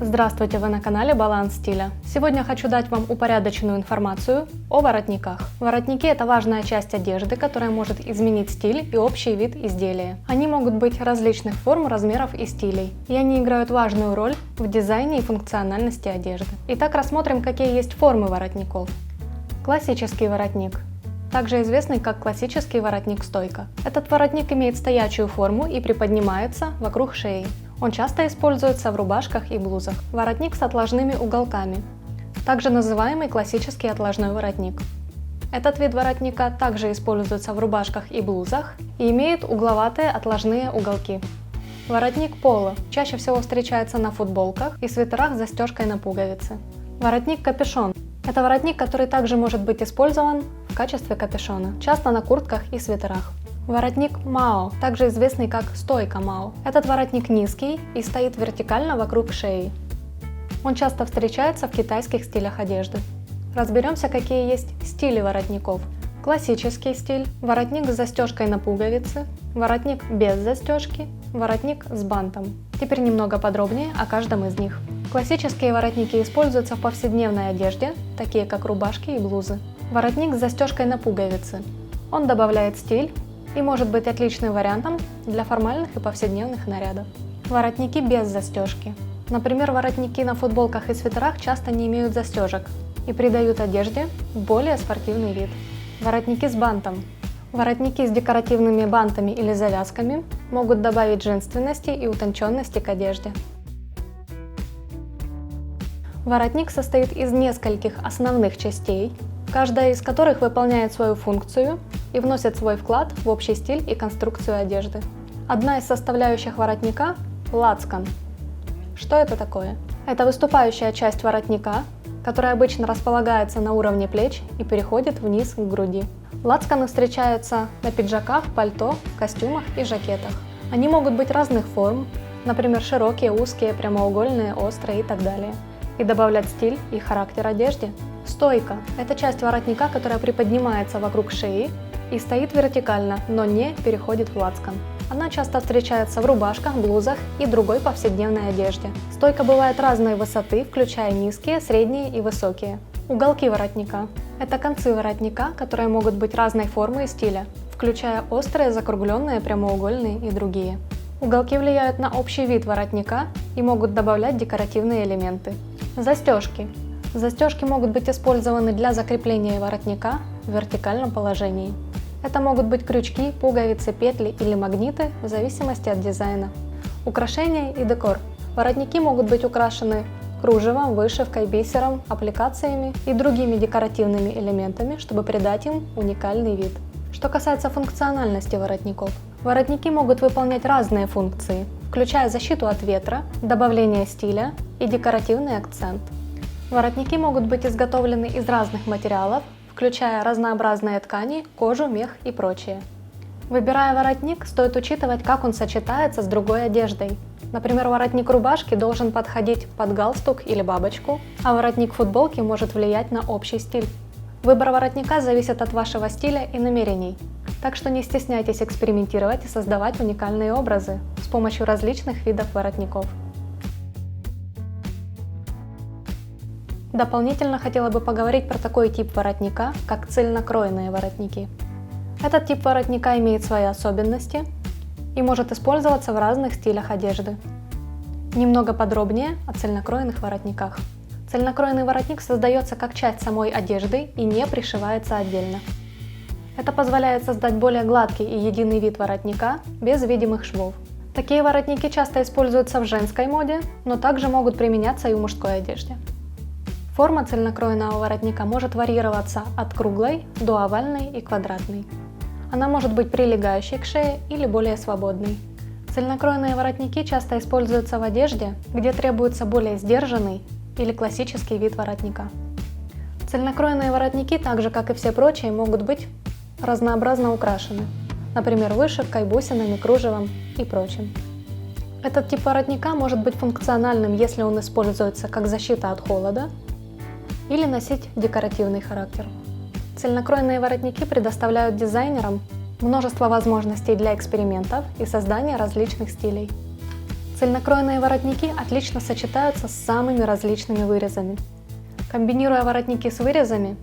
Здравствуйте, вы на канале Баланс стиля. Сегодня хочу дать вам упорядоченную информацию о воротниках. Воротники – это важная часть одежды, которая может изменить стиль и общий вид изделия. Они могут быть различных форм, размеров и стилей, и они играют важную роль в дизайне и функциональности одежды. Итак, рассмотрим, какие есть формы воротников. Классический воротник, также известный как классический воротник-стойка. Этот воротник имеет стоячую форму и приподнимается вокруг шеи. Он часто используется в рубашках и блузах. Воротник с отложными уголками, также называемый классический отложной воротник. Этот вид воротника также используется в рубашках и блузах и имеет угловатые отложные уголки. Воротник поло чаще всего встречается на футболках и свитерах с застежкой на пуговицы. Воротник-капюшон – это воротник, который также может быть использован в качестве капюшона, часто на куртках и свитерах. Воротник мао, также известный как стойка мао. Этот воротник низкий и стоит вертикально вокруг шеи. Он часто встречается в китайских стилях одежды. Разберемся, какие есть стили воротников. Классический стиль, воротник с застежкой на пуговицы, воротник без застежки, воротник с бантом. Теперь немного подробнее о каждом из них. Классические воротники используются в повседневной одежде, такие как рубашки и блузы. Воротник с застежкой на пуговицы. Он добавляет стиль и может быть отличным вариантом для формальных и повседневных нарядов. Воротники без застежки. Например, воротники на футболках и свитерах часто не имеют застежек и придают одежде более спортивный вид. Воротники с бантом. Воротники с декоративными бантами или завязками могут добавить женственности и утонченности к одежде. Воротник состоит из нескольких основных частей, каждая из которых выполняет свою функцию и вносит свой вклад в общий стиль и конструкцию одежды. Одна из составляющих воротника – лацкан. Что это такое? Это выступающая часть воротника, которая обычно располагается на уровне плеч и переходит вниз к груди. Лацканы встречаются на пиджаках, пальто, костюмах и жакетах. Они могут быть разных форм, например, широкие, узкие, прямоугольные, острые и так далее, и добавлять стиль и характер одежде. Стойка – это часть воротника, которая приподнимается вокруг шеи и стоит вертикально, но не переходит в лацкан. Она часто встречается в рубашках, блузах и другой повседневной одежде. Стойка бывает разной высоты, включая низкие, средние и высокие. Уголки воротника – это концы воротника, которые могут быть разной формы и стиля, включая острые, закругленные, прямоугольные и другие. Уголки влияют на общий вид воротника и могут добавлять декоративные элементы. Застежки. Застежки могут быть использованы для закрепления воротника в вертикальном положении. Это могут быть крючки, пуговицы, петли или магниты в зависимости от дизайна. Украшения и декор. Воротники могут быть украшены кружевом, вышивкой, бисером, аппликациями и другими декоративными элементами, чтобы придать им уникальный вид. Что касается функциональности воротников. Воротники могут выполнять разные функции, включая защиту от ветра, добавление стиля и декоративный акцент. Воротники могут быть изготовлены из разных материалов, включая разнообразные ткани, кожу, мех и прочее. Выбирая воротник, стоит учитывать, как он сочетается с другой одеждой. Например, воротник рубашки должен подходить под галстук или бабочку, а воротник футболки может влиять на общий стиль. Выбор воротника зависит от вашего стиля и намерений, так что не стесняйтесь экспериментировать и создавать уникальные образы с помощью различных видов воротников. Дополнительно хотела бы поговорить про такой тип воротника, как цельнокроенные воротники. Этот тип воротника имеет свои особенности и может использоваться в разных стилях одежды. Немного подробнее о цельнокроенных воротниках. Цельнокроенный воротник создается как часть самой одежды и не пришивается отдельно. Это позволяет создать более гладкий и единый вид воротника без видимых швов. Такие воротники часто используются в женской моде, но также могут применяться и в мужской одежде. Форма цельнокроенного воротника может варьироваться от круглой до овальной и квадратной. Она может быть прилегающей к шее или более свободной. Цельнокроенные воротники часто используются в одежде, где требуется более сдержанный или классический вид воротника. Цельнокроенные воротники, так же как и все прочие, могут быть разнообразно украшены, например, вышивкой, бусинами, кружевом и прочим. Этот тип воротника может быть функциональным, если он используется как защита от холода или носить декоративный характер. Цельнокроенные воротники предоставляют дизайнерам множество возможностей для экспериментов и создания различных стилей. Цельнокроенные воротники отлично сочетаются с самыми различными вырезами. Комбинируя воротники с вырезами,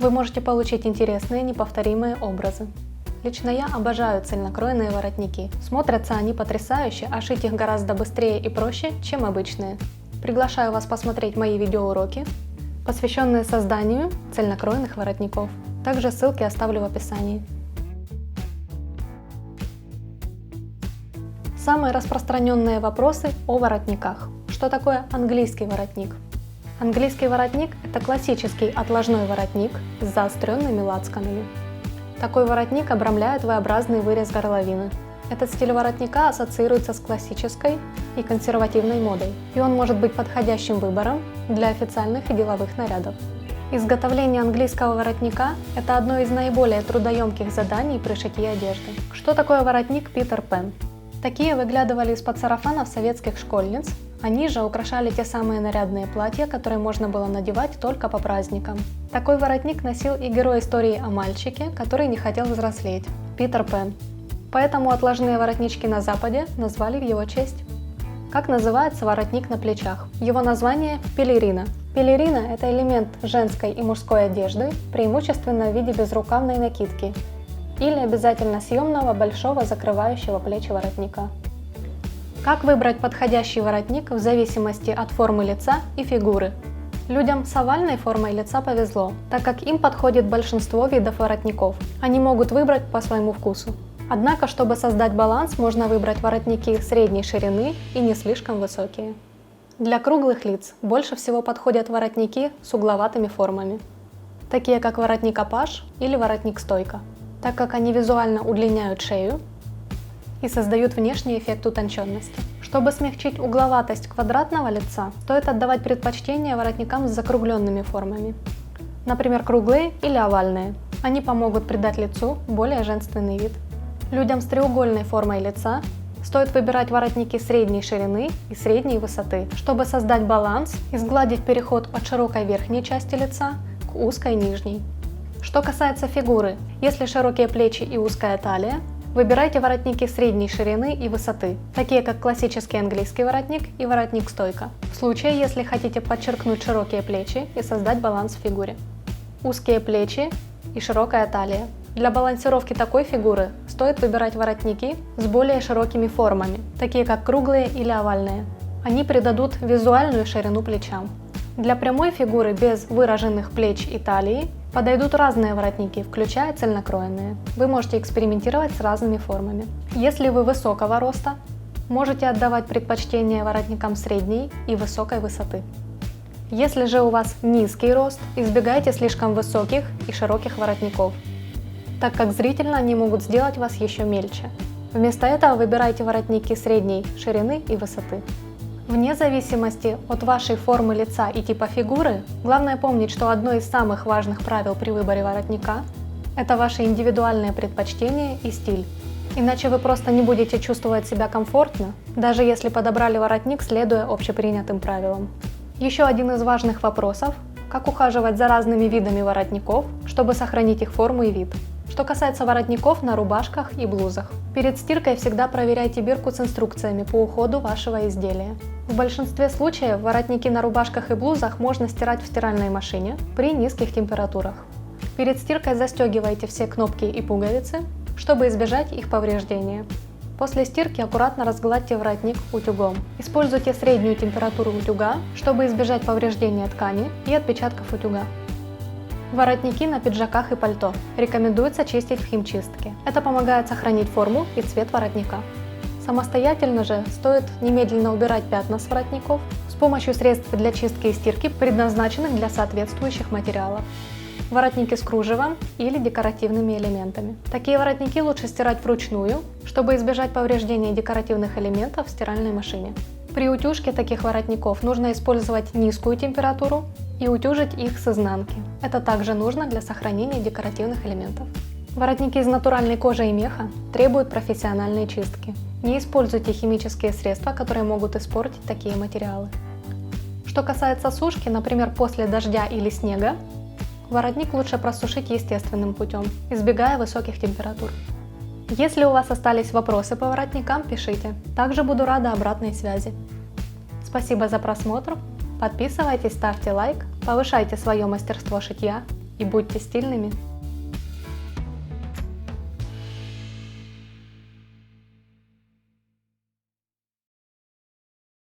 вы можете получить интересные, неповторимые образы. Лично я обожаю цельнокроенные воротники. Смотрятся они потрясающе, а шить их гораздо быстрее и проще, чем обычные. Приглашаю вас посмотреть мои видеоуроки, посвященные созданию цельнокроенных воротников. Также ссылки оставлю в описании. Самые распространенные вопросы о воротниках. Что такое английский воротник? Английский воротник – это классический отложной воротник с заостренными лацканами. Такой воротник обрамляет V-образный вырез горловины. Этот стиль воротника ассоциируется с классической и консервативной модой, и он может быть подходящим выбором для официальных и деловых нарядов. Изготовление английского воротника – это одно из наиболее трудоемких заданий при шитье одежды. Что такое воротник Питер Пен? Такие выглядывали из-под сарафанов советских школьниц, они же украшали те самые нарядные платья, которые можно было надевать только по праздникам. Такой воротник носил и герой истории о мальчике, который не хотел взрослеть – Питер Пен. Поэтому отложные воротнички на Западе назвали в его честь. Как называется воротник на плечах? Его название – пелерина. Пелерина – это элемент женской и мужской одежды, преимущественно в виде безрукавной накидки или обязательно съемного большого закрывающего плечи воротника. Как выбрать подходящий воротник в зависимости от формы лица и фигуры? Людям с овальной формой лица повезло, так как им подходит большинство видов воротников. Они могут выбрать по своему вкусу. Однако, чтобы создать баланс, можно выбрать воротники средней ширины и не слишком высокие. Для круглых лиц больше всего подходят воротники с угловатыми формами, такие как воротник-апаш или воротник-стойка, так как они визуально удлиняют шею и создают внешний эффект утонченности. Чтобы смягчить угловатость квадратного лица, стоит отдавать предпочтение воротникам с закругленными формами, например, круглые или овальные. Они помогут придать лицу более женственный вид. Людям с треугольной формой лица стоит выбирать воротники средней ширины и средней высоты, чтобы создать баланс и сгладить переход от широкой верхней части лица к узкой нижней. Что касается фигуры, если широкие плечи и узкая талия, выбирайте воротники средней ширины и высоты, такие как классический английский воротник и воротник-стойка, в случае, если хотите подчеркнуть широкие плечи и создать баланс в фигуре. Узкие плечи и широкая талия. Для балансировки такой фигуры стоит выбирать воротники с более широкими формами, такие как круглые или овальные. Они придадут визуальную ширину плечам. Для прямой фигуры без выраженных плеч и талии подойдут разные воротники, включая цельнокроенные. Вы можете экспериментировать с разными формами. Если вы высокого роста, можете отдавать предпочтение воротникам средней и высокой высоты. Если же у вас низкий рост, избегайте слишком высоких и широких воротников, так как зрительно они могут сделать вас еще мельче. Вместо этого выбирайте воротники средней ширины и высоты. Вне зависимости от вашей формы лица и типа фигуры, главное помнить, что одно из самых важных правил при выборе воротника – это ваши индивидуальные предпочтения и стиль. Иначе вы просто не будете чувствовать себя комфортно, даже если подобрали воротник, следуя общепринятым правилам. Еще один из важных вопросов – как ухаживать за разными видами воротников, чтобы сохранить их форму и вид. Что касается воротников на рубашках и блузах. Перед стиркой всегда проверяйте бирку с инструкциями по уходу вашего изделия. В большинстве случаев воротники на рубашках и блузах можно стирать в стиральной машине при низких температурах. Перед стиркой застегивайте все кнопки и пуговицы, чтобы избежать их повреждения. После стирки аккуратно разгладьте воротник утюгом. Используйте среднюю температуру утюга, чтобы избежать повреждения ткани и отпечатков утюга. Воротники на пиджаках и пальто рекомендуется чистить в химчистке. Это помогает сохранить форму и цвет воротника. Самостоятельно же стоит немедленно убирать пятна с воротников с помощью средств для чистки и стирки, предназначенных для соответствующих материалов. Воротники с кружевом или декоративными элементами. Такие воротники лучше стирать вручную, чтобы избежать повреждения декоративных элементов в стиральной машине. При утюжке таких воротников нужно использовать низкую температуру и утюжить их с изнанки. Это также нужно для сохранения декоративных элементов. Воротники из натуральной кожи и меха требуют профессиональной чистки. Не используйте химические средства, которые могут испортить такие материалы. Что касается сушки, например, после дождя или снега, воротник лучше просушить естественным путем, избегая высоких температур. Если у вас остались вопросы по воротникам, пишите. Также буду рада обратной связи. Спасибо за просмотр. Подписывайтесь, ставьте лайк, повышайте свое мастерство шитья и будьте стильными.